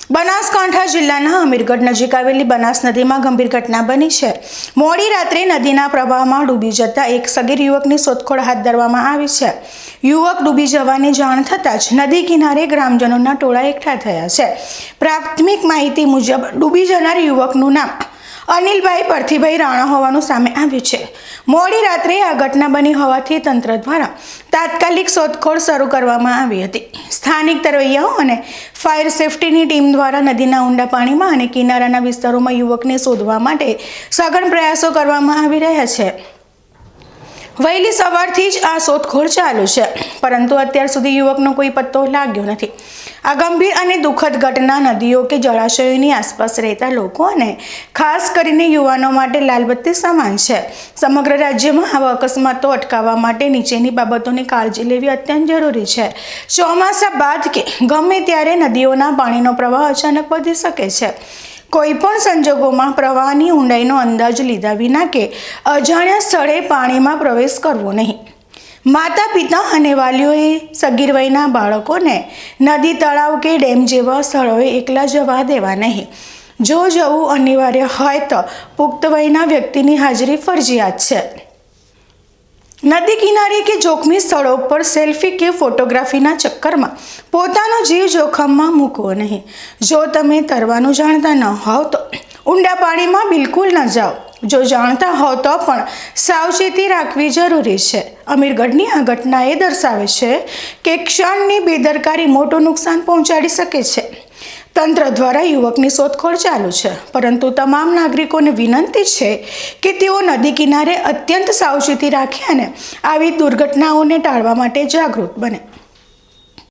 બનાસકાંઠા જિલ્લાના અમીરગઢ નજીક આવેલી બનાસ નદીમાં ગંભીર ઘટના બની છે। મોડી રાત્રે નદીના પ્રવાહમાં ડૂબી જતા એક સગીર યુવકની શોધખોળ હાથ ધરવામાં આવી છે। યુવક ડૂબી જવાની જાણ થતાં જ નદી કિનારે ગ્રામજનોના ટોળા એકઠા થયા છે। પ્રાથમિક માહિતી મુજબ ડૂબી જનાર યુવકનું નામ અનિલભાઈ પરથીભાઈ રાણા હોવાનું સામે આવ્યું છે। મોડી રાત્રે આ ઘટના બની હોવાથી તંત્ર દ્વારા તાત્કાલિક શોધખોળ શરૂ કરવામાં આવી હતી। સ્થાનિક તરવૈયાઓ અને ફાયર સેફટીની ટીમ દ્વારા નદીના ઊંડા પાણીમાં અને કિનારાના વિસ્તારોમાં યુવકને શોધવા માટે સઘન પ્રયાસો કરવામાં આવી રહ્યા છે। વહેલી સવારથી જ આ શોધખોળ ચાલુ છે, પરંતુ અત્યાર સુધી યુવકનો કોઈ પત્તો લાગ્યો નથી। આ ગંભીર અને દુઃખદ ઘટના નદીઓ કે જળાશયોની આસપાસ રહેતા લોકો અને ખાસ કરીને યુવાનો માટે લાલબત્તી સમાન છે। સમગ્ર રાજ્યમાં આવા અકસ્માતો અટકાવવા માટે નીચેની બાબતોની કાળજી લેવી અત્યંત જરૂરી છે। ચોમાસા બાદ કે ગમે ત્યારે નદીઓના પાણીનો પ્રવાહ અચાનક વધી શકે છે। કોઈપણ સંજોગોમાં પ્રવાહની ઊંડાઈનો અંદાજ લીધા વિના કે અજાણ્યા સ્થળે પાણીમાં પ્રવેશ કરવો નહીં। માતા પિતા અને વાલીઓએ સગીર વયના બાળકોને નદી, તળાવ કે ડેમ જેવા સ્થળોએ એકલા જવા દેવા નહીં। જો જવું અનિવાર્ય હોય તો પુખ્ત વયના વ્યક્તિની હાજરી ફરજિયાત છે। નદી કિનારે કે જોખમી સ્થળો પર સેલ્ફી કે ફોટોગ્રાફીના ચક્કરમાં પોતાનો જીવ જોખમમાં મૂકવો નહીં। જો તમે તરવાનું જાણતા ન હોવ તો ઊંડા પાણીમાં બિલકુલ ન જાઓ। જો જાણતા હોવ તો પણ સાવચેતી રાખવી જરૂરી છે। અમીરગઢની આ ઘટના એ દર્શાવે છે કે ક્ષણની બેદરકારી મોટું નુકસાન પહોંચાડી શકે છે। તંત્ર દ્વારા યુવકની શોધખોળ ચાલુ છે, પરંતુ તમામ નાગરિકોને વિનંતી છે કે તેઓ નદી કિનારે અત્યંત સાવચેતી રાખે અને આવી દુર્ઘટનાઓને ટાળવા માટે જાગૃત બને।